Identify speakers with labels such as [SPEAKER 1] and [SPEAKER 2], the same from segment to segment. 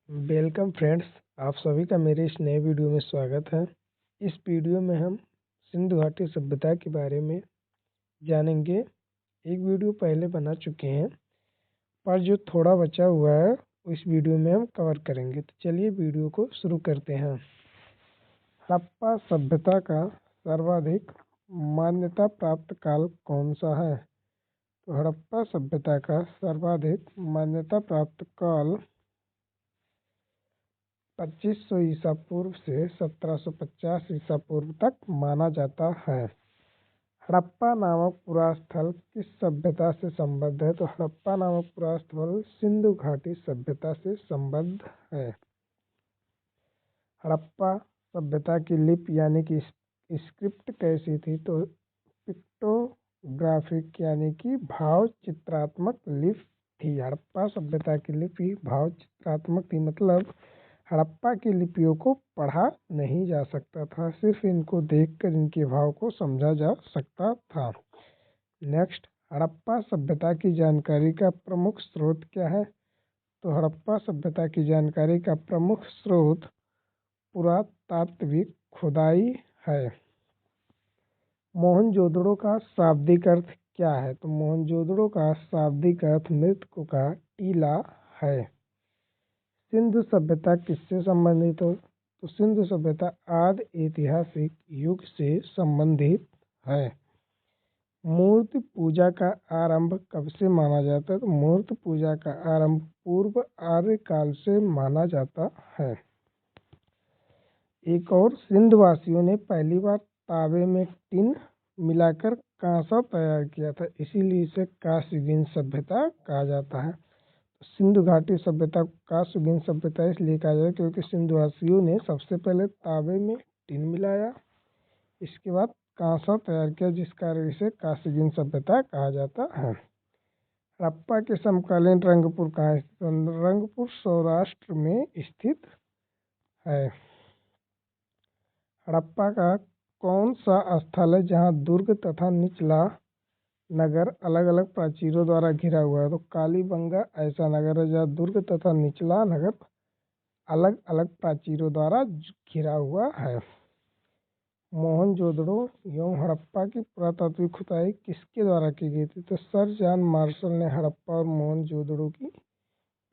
[SPEAKER 1] Welcome friends, आप सभी का मेरे इस नए वीडियो में स्वागत है। इस वीडियो में हम सिंधु घाटी सभ्यता के बारे में जानेंगे। एक वीडियो पहले बना चुके हैं, पर जो थोड़ा बचा हुआ है इस वीडियो में हम कवर करेंगे। तो चलिए वीडियो को शुरू करते हैं। हड़प्पा सभ्यता का सर्वाधिक मान्यता प्राप्त काल कौन सा है? तो हड़प्पा सभ्यता का सर्वाधिक मान्यता प्राप्त काल 2500 ईसा पूर्व से 1750 ईसा पूर्व तक माना जाता है। हड़प्पा नामक पुरा स्थल किस सभ्यता से संबद्ध है? तो हड़प्पा नामक पुरा स्थल सिंधु घाटी सभ्यता से संबद्ध है। हड़प्पा सभ्यता की लिपि यानी कि स्क्रिप्ट कैसी थी? तो पिक्टोग्राफिक यानी कि भाव चित्रात्मक लिपि थी। हड़प्पा सभ्यता की लिपि भाव चित्रात्मक थी, मतलब हड़प्पा की लिपियों को पढ़ा नहीं जा सकता था, सिर्फ इनको देखकर इनके भाव को समझा जा सकता था। नेक्स्ट, हड़प्पा सभ्यता की जानकारी का प्रमुख स्रोत क्या है? तो हड़प्पा सभ्यता की जानकारी का प्रमुख स्रोत पुरातात्विक खुदाई है। मोहनजोदड़ो का शाब्दिक अर्थ क्या है? तो मोहनजोदड़ो का शाब्दिक अर्थ मृतकों का टीला है। सिंधु सभ्यता किससे संबंधित हो? तो सिंधु सभ्यता आदि ऐतिहासिक युग से संबंधित है। मूर्ति पूजा का आरंभ कब से माना जाता है? तो मूर्ति पूजा का आरंभ पूर्व आर्य काल से माना जाता है। एक और, सिंधवासियों ने पहली बार तांबे में टिन मिलाकर कांसा तैयार किया था, इसीलिए इसे कांस्ययुगीन सभ्यता कहा जाता है। सिंधु घाटी सभ्यता को कांस्ययुगीन सभ्यता इसलिए कहा जाता है क्योंकि सिंधुवासियों ने सबसे पहले तांबे में टिन मिलाया, इसके बाद कांसा तैयार किया, जिस कारण इसे कांस्ययुगीन सभ्यता कहा जाता है। हड़प्पा के समकालीन रंगपुर कहाँ है? रंगपुर सौराष्ट्र में स्थित है। हड़प्पा का कौन सा स्थल है जहाँ दुर्ग तथा निचला नगर अलग अलग प्राचीरों द्वारा घिरा हुआ है? तो कालीबंगा ऐसा नगर है जहाँ दुर्ग तथा निचला नगर अलग अलग प्राचीरों द्वारा घिरा हुआ है। मोहनजोदड़ो एवं हड़प्पा की पुरातात्विक खुदाई किसके द्वारा की गई थी? तो सर जॉन मार्शल ने हड़प्पा और मोहनजोदड़ो की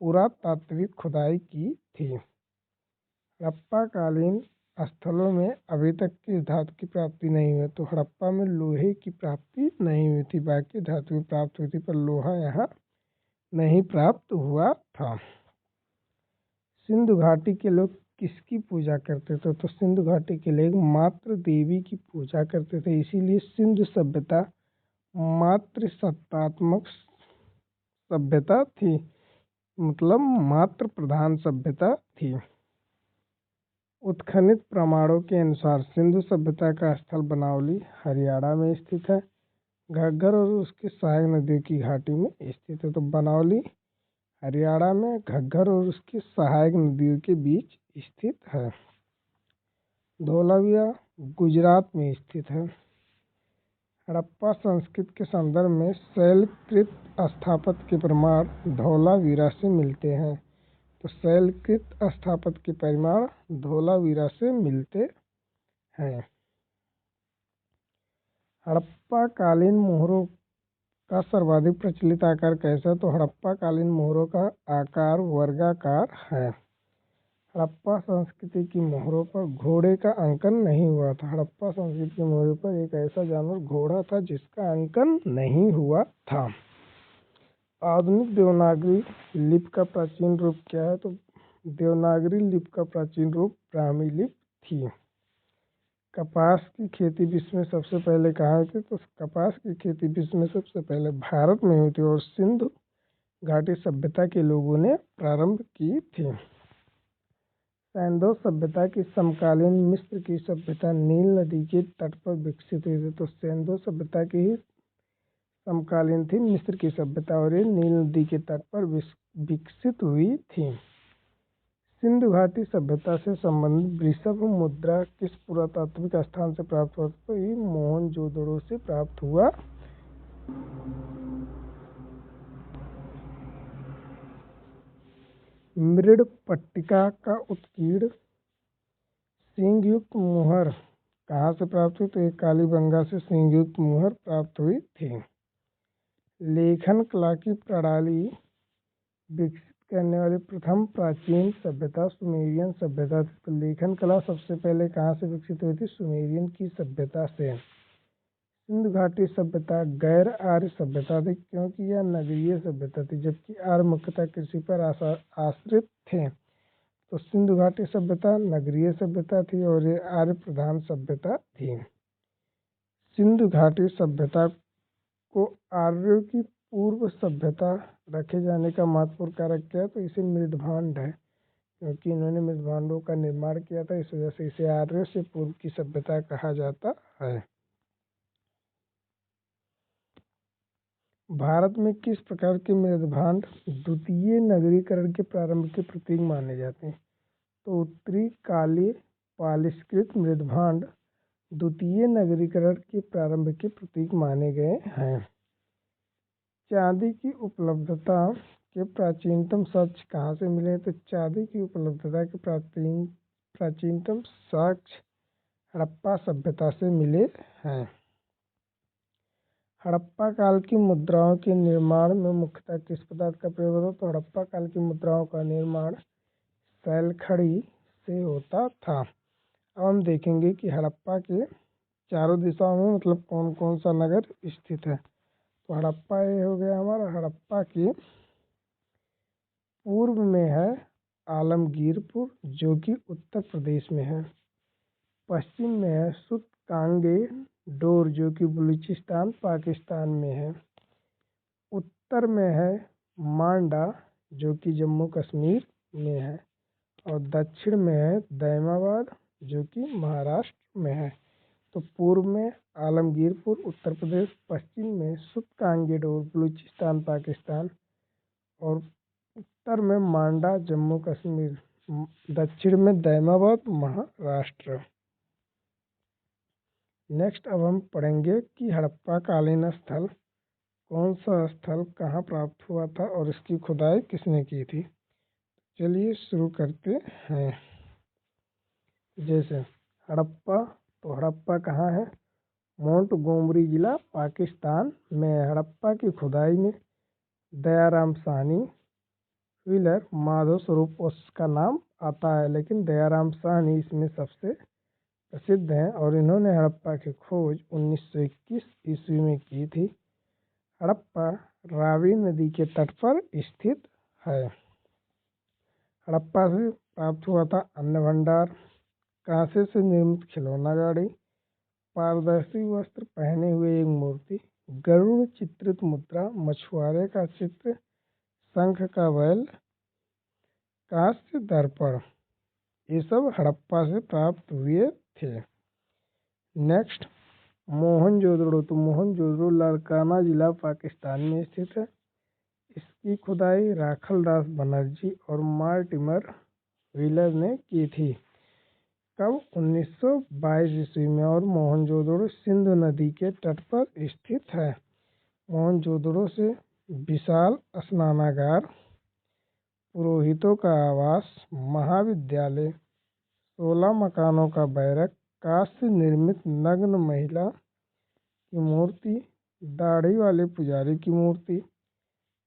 [SPEAKER 1] पुरातात्विक खुदाई की थी। हड़प्पा कालीन स्थलों में अभी तक किस धातु की प्राप्ति नहीं हुई? तो हड़प्पा में लोहे की प्राप्ति नहीं हुई थी, बाकी धातुएं प्राप्त हुई थी, पर लोहा यहाँ नहीं प्राप्त हुआ था। सिंधु घाटी के लोग किसकी पूजा करते थे? तो सिंधु घाटी के लोग मातृ देवी की पूजा करते थे, इसीलिए सिंधु सभ्यता मातृसत्तात्मक सभ्यता थी, मतलब मातृ प्रधान सभ्यता थी। उत्खनित प्रमाणों के अनुसार सिंधु सभ्यता का स्थल बनावली हरियाणा में स्थित है, घग्गर और उसकी सहायक नदियों की घाटी में स्थित है। तो बनावली हरियाणा में घग्गर और उसकी सहायक नदियों के बीच स्थित है। धोलावीरा गुजरात में स्थित है। हड़प्पा संस्कृति के संदर्भ में शैलकृत स्थापत्य के प्रमाण धोलावीरा से मिलते हैं। तो शैलकृत स्थापत्य के परिमाण धोलावीरा से मिलते हैं। हड़प्पा कालीन मोहरों का सर्वाधिक प्रचलित आकार कैसा है? तो हड़प्पा कालीन मोहरों का आकार वर्गाकार है। हड़प्पा संस्कृति की मोहरों पर घोड़े का अंकन नहीं हुआ था। हड़प्पा संस्कृति की मोहरों पर एक ऐसा जानवर घोड़ा था जिसका अंकन नहीं हुआ था। आधुनिक देवनागरी लिपि का प्राचीन रूप क्या है? तो देवनागरी लिपि का प्राचीन रूप ब्राह्मी लिपि थी। कपास की खेती विश्व में सबसे पहले कहाँ हुई थी? तो कपास की खेती विश्व में सबसे पहले भारत में हुई थी और सिंधु घाटी सभ्यता के लोगों ने प्रारंभ की थी। सैंधव सभ्यता की समकालीन मिस्र की सभ्यता नील नदी के तट पर विकसित हुई थी। तो सैंधव सभ्यता की ही समकालीन थी मिस्र की सभ्यता और ये नील नदी के तट पर विकसित हुई थी। सिंधु घाटी सभ्यता से संबंधित वृषभ मुद्रा किस पुरातात्विक स्थान से प्राप्त हुआ? तो ये मोहनजोदड़ो से प्राप्त हुआ। मृड़पट्टिका का उत्कीर्ण सींगयुक्त मुहर कहाँ से प्राप्त हुई? तो ये कालीबंगा से सींगयुक्त मुहर प्राप्त हुई थी। लेखन कला की प्रणाली विकसित करने वाली प्रथम प्राचीन सभ्यता सुमेरियन सभ्यता थी। तो लेखन कला सबसे पहले कहाँ से विकसित हुई थी? सुमेरियन की सभ्यता से। सिंधु घाटी सभ्यता गैर आर्य सभ्यता थी क्योंकि यह नगरीय सभ्यता थी, जबकि आर्य मुख्यतः कृषि पर आश्रित थे। तो सिंधु घाटी सभ्यता नगरीय सभ्यता थी और ये आर्य प्रधान सभ्यता थी। सिंधु घाटी सभ्यता को आर्यों की पूर्व सभ्यता रखे जाने का महत्वपूर्ण कारक क्या है? तो इसे मृदभांड है, क्योंकि इन्होंने मृदभांडों का निर्माण किया था, इस वजह से इसे आर्यों से पूर्व की सभ्यता कहा जाता है। भारत में किस प्रकार के मृदभांड द्वितीय नगरीकरण के प्रारंभ के प्रतीक माने जाते हैं? तो उत्तरी काले पालिशकृत मृदभांड द्वितीय नगरीकरण के प्रारंभ के प्रतीक माने गए हैं। चांदी की उपलब्धता के प्राचीनतम साक्ष्य कहाँ से मिले? तो चांदी की उपलब्धता के प्राचीनतम साक्ष्य हड़प्पा सभ्यता से मिले हैं। हड़प्पा काल की मुद्राओं के निर्माण में मुख्यतः किस पदार्थ का प्रयोग होता? तो हड़प्पा काल की मुद्राओं का निर्माण सैलखड़ी से होता था। अब हम देखेंगे कि हड़प्पा के चारों दिशाओं में मतलब कौन कौन सा नगर स्थित है। तो हड़प्पा ये हो गया हमारा। हड़प्पा के पूर्व में है आलमगीरपुर जो कि उत्तर प्रदेश में है। पश्चिम में है सुतकांगे डोर जो कि बलूचिस्तान पाकिस्तान में है। उत्तर में है मांडा जो कि जम्मू कश्मीर में है। और दक्षिण में है दैमाबाद जो कि महाराष्ट्र में है। तो पूर्व में आलमगीरपुर उत्तर प्रदेश, पश्चिम में सुतकांगे डोर बलूचिस्तान पाकिस्तान और उत्तर में मांडा जम्मू कश्मीर, दक्षिण में दैमाबाद महाराष्ट्र। नेक्स्ट अब हम पढ़ेंगे कि हड़प्पा कालीन स्थल कौन सा स्थल कहाँ प्राप्त हुआ था और इसकी खुदाई किसने की थी। चलिए शुरू करते हैं। जैसे हड़प्पा, तो हड़प्पा कहाँ है? मोंटगोमरी जिला पाकिस्तान में। हड़प्पा की खुदाई में दयाराम साहनी, व्हीलर, माधव स्वरूप उसका नाम आता है, लेकिन दयाराम साहनी इसमें सबसे प्रसिद्ध हैं और इन्होंने हड़प्पा की खोज 1921 ईस्वी में की थी। हड़प्पा रावी नदी के तट पर स्थित है। हड़प्पा से प्राप्त हुआ था अन्न भंडार, कांसे से निर्मित खिलौना गाड़ी, पारदर्शी वस्त्र पहने हुए एक मूर्ति, गरुड़ चित्रित मुद्रा, मछुआरे का चित्र, शंख का बैल, कांस्य दर्पण, ये सब हड़प्पा से प्राप्त हुए थे। नेक्स्ट मोहनजोदड़ो, तो मोहनजोदड़ो लारकाना जिला पाकिस्तान में स्थित है। इसकी खुदाई राखलदास बनर्जी और मार्टिमर व्हीलर ने की थी। कब? 1922 ईस्वी में। और मोहनजोदड़ो सिंधु नदी के तट पर स्थित है। मोहनजोदड़ो से विशाल स्नानागार, पुरोहितों का आवास, महाविद्यालय, 16 मकानों का बैरक, कांस्य निर्मित नग्न महिला की मूर्ति, दाढ़ी वाले पुजारी की मूर्ति,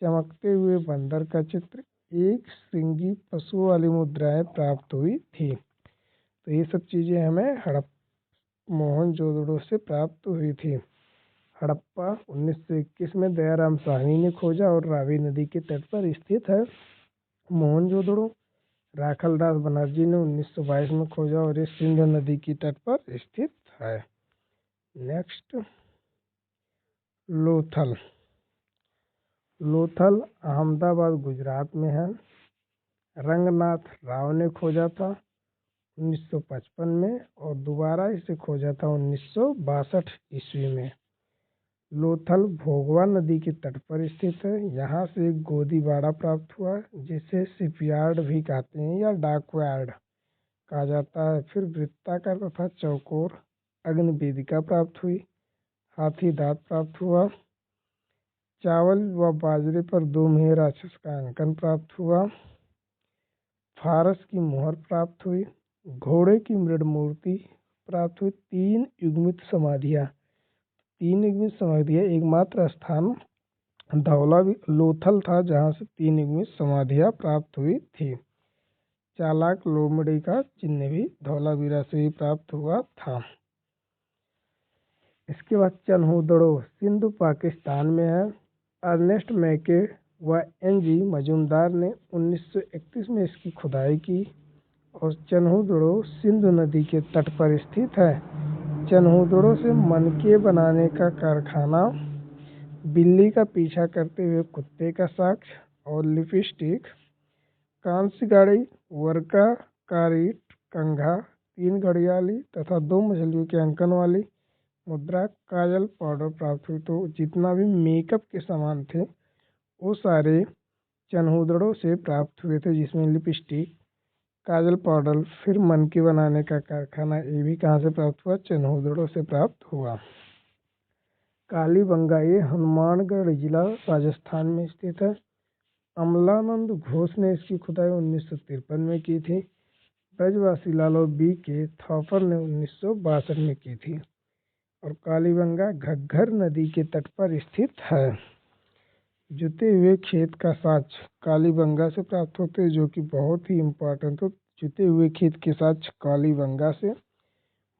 [SPEAKER 1] चमकते हुए बंदर का चित्र, एक श्रृंगी पशु वाली मुद्राएं प्राप्त हुई थी। तो ये सब चीज़ें हमें मोहनजोदड़ो से प्राप्त हुई थी। हड़प्पा 1921 में दयाराम साहनी ने खोजा और रावी नदी के तट पर स्थित है। मोहनजोदड़ो राखलदास बनर्जी ने 1922 में खोजा और ये सिंधु नदी की तट पर स्थित है। नेक्स्ट लोथल। लोथल अहमदाबाद गुजरात में है। रंगनाथ राव ने खोजा था 1955 में और दोबारा इसे खोजा था 1962 ईस्वी में। लोथल भोगवा नदी के तट पर स्थित है। यहाँ से एक गोदी बाड़ा प्राप्त हुआ जिसे शिपयार्ड भी कहते हैं या डॉकयार्ड कहा जाता है। फिर वृत्ताकार तथा चौकोर अग्नि वेदिका प्राप्त हुई। हाथी दांत प्राप्त हुआ। चावल व बाजरे पर 2 मेह राक्षस का अंकन प्राप्त हुआ। फारस की मुहर प्राप्त हुई, घोड़े की मृद मूर्ति प्राप्त हुई, 3 युग्मित समाधियाँ। 3 युग्मित समाधियाँ एकमात्र स्थान धौला लोथल था जहाँ से 3 युग्मित समाधियाँ प्राप्त हुई थी। चालाक लोमड़ी का चिन्ह भी धौलावीरा से ही प्राप्त हुआ था। इसके बाद चन्हूदड़ो सिंधु पाकिस्तान में है। अर्नेस्ट मैके व एन.जी. मजूमदार ने 1931 में इसकी खुदाई की और चन्हूदड़ो सिंधु नदी के तट पर स्थित है। चन्हूदड़ो से मनके बनाने का कारखाना, बिल्ली का पीछा करते हुए कुत्ते का साक्ष्य और लिपस्टिक, कांस्य गाड़ी, वर्का, कारीट, कंघा, 3 घड़ियाली तथा 2 मछलियों के अंकन वाली मुद्रा, काजल, पाउडर प्राप्त हुई। तो जितना भी मेकअप के सामान थे वो सारे चन्हूदड़ो से प्राप्त हुए थे, जिसमें लिपस्टिक, काजल, पाउडर, फिर मनके बनाने का कारखाना, ये भी कहाँ से प्राप्त हुआ? चन्हूदड़ो से प्राप्त हुआ। कालीबंगा ये हनुमानगढ़ जिला राजस्थान में स्थित है। अमलानंद घोष ने इसकी खुदाई 1953 में की थी। ब्रजवासी लालो बी के थॉपर ने 1962 में की थी। और कालीबंगा घग्घर नदी के तट पर स्थित है। जुते हुए खेत का साक्ष्य कालीबंगा से प्राप्त होते हैं, जो कि बहुत ही इम्पोर्टेंट हो। जुते हुए खेत के साक्ष्य कालीबंगा से,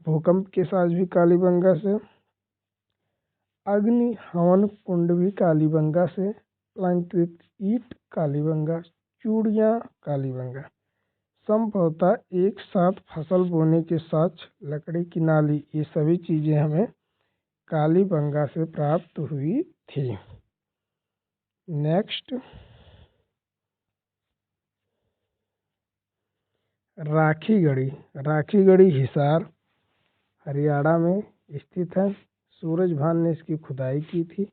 [SPEAKER 1] भूकंप के साक्ष्य भी कालीबंगा से, अग्नि हवन कुंड भी कालीबंगा से, अलंकृत ईंट कालीबंगा, चूड़ियाँ कालीबंगा। संभवतः एक साथ फसल बोने के साक्ष्य, लकड़ी की नाली, ये सभी चीज़ें हमें कालीबंगा से प्राप्त हुई थी। नेक्स्ट, राखीगढ़ी। राखीगढ़ी हिसार हरियाणा में स्थित है। सूरजभान ने इसकी खुदाई की थी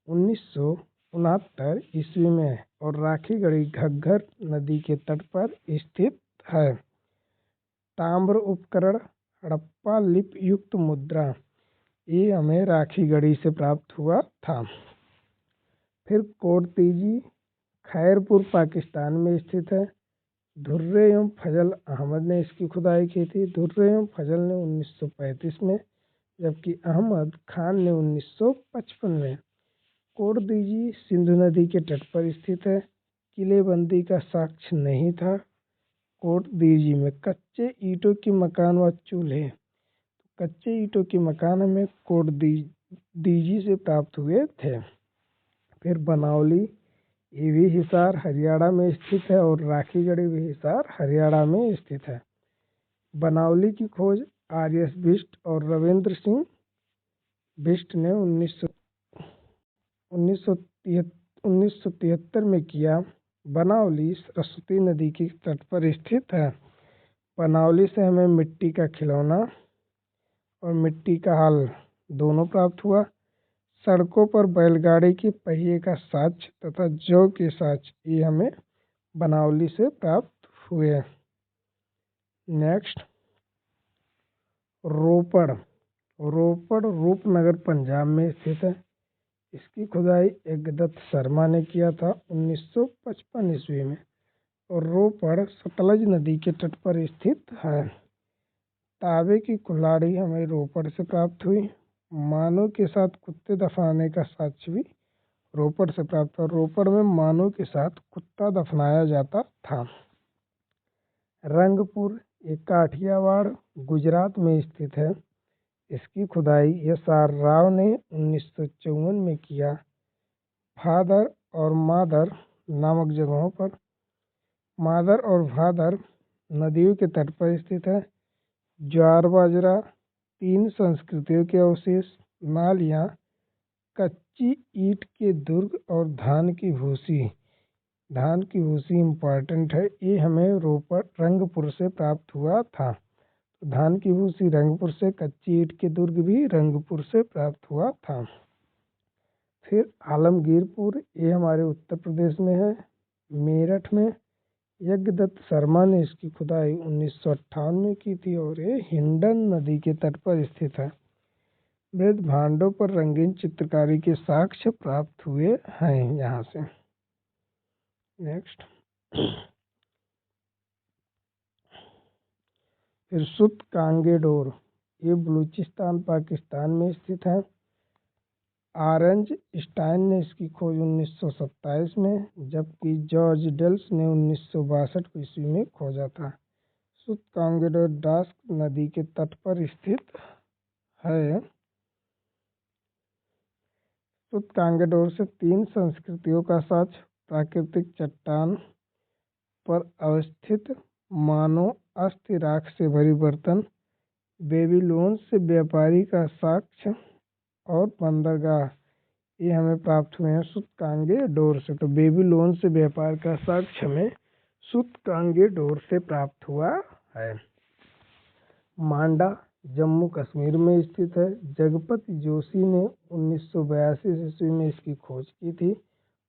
[SPEAKER 1] 1969 ईस्वी में और राखीगढ़ी घग्घर नदी के तट पर स्थित है। ताम्र उपकरण, हड़प्पा लिपि युक्त मुद्रा, ये हमें राखीगढ़ी से प्राप्त हुआ था। फिर कोटतीजी खैरपुर पाकिस्तान में स्थित है। धुर्रे एवं फजल अहमद ने इसकी खुदाई की थी। धुर्रे एवं फजल ने 1935 में, जबकि अहमद खान ने 1955 में। कोटदीजी सिंधु नदी के तट पर स्थित है। किलेबंदी का साक्ष्य नहीं था। कोटदीजी में कच्चे ईंटों के मकान व चूल्हे, कच्चे ईंटों के मकान हमें कोटदीजी से प्राप्त हुए थे। फिर बनावली, ये भी हिसार हरियाणा में स्थित है और राखीगढ़ी भी हिसार हरियाणा में स्थित है। बनावली की खोज आर.एस. बिष्ट और रविंद्र सिंह बिष्ट ने 1973 में किया। बनावली सरस्वती नदी के तट पर स्थित है। बनावली से हमें मिट्टी का खिलौना और मिट्टी का हल दोनों प्राप्त हुआ। सड़कों पर बैलगाड़ी के पहिए का साक्ष्य तथा जौ के साक्ष्य, ये हमें बनावली से प्राप्त हुए। नेक्स्ट, रोपड़। रोपड़ रूपनगर पंजाब में स्थित है। इसकी खुदाई एकदत्त शर्मा ने किया था 1955 ईस्वी में और रोपड़ सतलज नदी के तट पर स्थित है। तांबे की कुल्हाड़ी हमें रोपड़ से प्राप्त हुई। मानव के साथ कुत्ते दफनाने का साक्ष्य भी रोपड़ से प्राप्त हुआ। रोपड़ में मानव के साथ कुत्ता दफनाया जाता था। रंगपुर, ये काठियावाड़ गुजरात में स्थित है। इसकी खुदाई एस.आर. राव ने 1954 में किया। भादर और मादर नामक जगहों पर, मादर और भादर नदियों के तट पर स्थित है। ज्वार बाजरा, 3 संस्कृतियों के अवशेष, नालियाँ, कच्ची ईंट के दुर्ग और धान की भूसी। धान की भूसी इम्पॉर्टेंट है, ये हमें रोपड़ रंगपुर से प्राप्त हुआ था। धान की भूसी रंगपुर से, कच्ची ईंट के दुर्ग भी रंगपुर से प्राप्त हुआ था। फिर आलमगीरपुर, ये हमारे उत्तर प्रदेश में है, मेरठ में। यज्ञदत्त शर्मा ने इसकी खुदाई 1958 में की थी और ये हिंडन नदी के तट पर स्थित है। मृद भांडों पर रंगीन चित्रकारी के साक्ष्य प्राप्त हुए हैं यहाँ से। नेक्स्ट, फिर सुतकांगेडोर, ये बलूचिस्तान पाकिस्तान में स्थित है। ऑरेंज स्टाइन ने इसकी खोज 1927 में, जबकि जॉर्ज डेल्स ने 1962 ईस्वी में खोजा था। सुतकांगेडोर ड्रास नदी के तट पर स्थित है। सुतकांगेडोर से 3 संस्कृतियों का साक्ष्य, प्राकृतिक चट्टान पर अवस्थित मानव अस्थि राख से भरी बर्तन, बेबीलोन से व्यापारी का साक्ष्य और बंदरगाह, ये हमें प्राप्त हुए हैं सुतकांगेडोर से। तो बेबीलोन से व्यापार का साक्ष्य हमें सुतकांगेडोर से प्राप्त हुआ है। मांडा जम्मू कश्मीर में स्थित है। जगपति जोशी ने 1982 ईस्वी में इसकी खोज की थी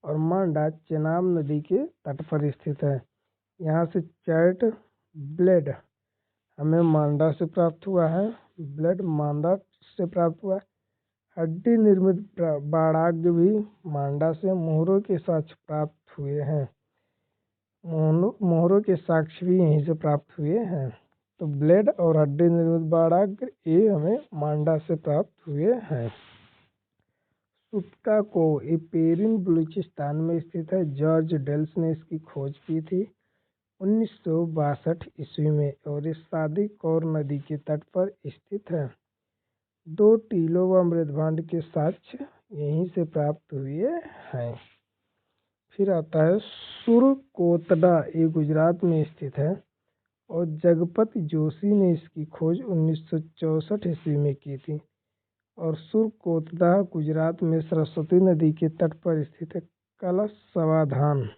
[SPEAKER 1] और मांडा चेनाब नदी के तट पर स्थित है। यहाँ से चैट ब्लेड हमें मांडा से प्राप्त हुआ है। ब्लेड मांडा से प्राप्त हुआ है। हड्डी निर्मित बाड़ाग भी मांडा से। मोहरों के साक्ष्य प्राप्त हुए हैं। मोहरों के साक्ष्य भी यहीं से प्राप्त हुए हैं। तो ब्लेड और हड्डी निर्मित बाड़ाग ये हमें मांडा से प्राप्त हुए हैं। सुतका को ये पेरिन बलूचिस्तान में स्थित है। जॉर्ज डेल्स ने इसकी खोज की थी 1962 ईस्वी में और इस सादी कौर नदी के तट पर स्थित है। 2 टीलों व मृदभांड के साक्ष्य यहीं से प्राप्त हुए हैं। फिर आता है सुरकोतडा, ये गुजरात में स्थित है और जगपति जोशी ने इसकी खोज 1964 ईस्वी में की थी और सुरकोतडा गुजरात में सरस्वती नदी के तट पर स्थित है। कलश समाधान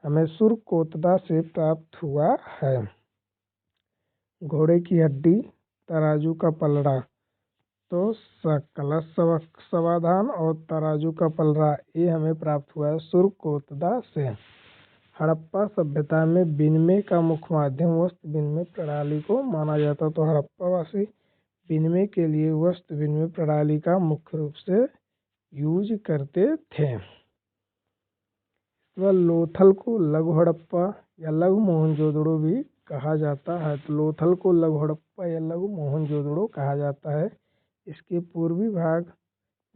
[SPEAKER 1] हमें सुरकोतडा से प्राप्त हुआ है। घोड़े की हड्डी, तराजू का पलड़ा, तो कलश समाधान और तराजू का पलड़ा ये हमें प्राप्त हुआ है सुरकोतडा से। हड़प्पा सभ्यता में विनिमय का मुख्य माध्यम वस्त्र विनिमय प्रणाली को माना जाता। तो हड़प्पावासी विनिमय के लिए वस्त्र विनिमय प्रणाली का मुख्य रूप से यूज करते थे। वह लोथल को लघु हड़प्पा या लघु मोहनजोदड़ो भी कहा जाता है। तो लोथल को लघु हड़प्पा या लघु मोहनजोदड़ो कहा जाता है। इसके पूर्वी भाग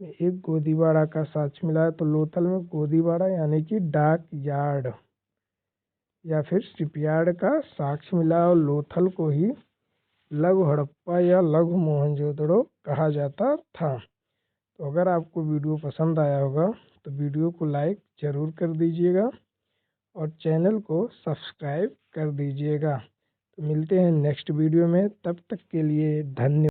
[SPEAKER 1] में एक गोदीबाड़ा का साक्ष्य मिला है। तो लोथल में गोदीबाड़ा यानी कि डाक यार्ड या फिर शिपयार्ड का साक्ष्य मिला और लोथल को ही लघु हड़प्पा या लघु मोहनजोदड़ो कहा जाता था। तो अगर आपको वीडियो पसंद आया होगा तो वीडियो को लाइक ज़रूर कर दीजिएगा और चैनल को सब्सक्राइब कर दीजिएगा। तो मिलते हैं नेक्स्ट वीडियो में, तब तक के लिए धन्यवाद।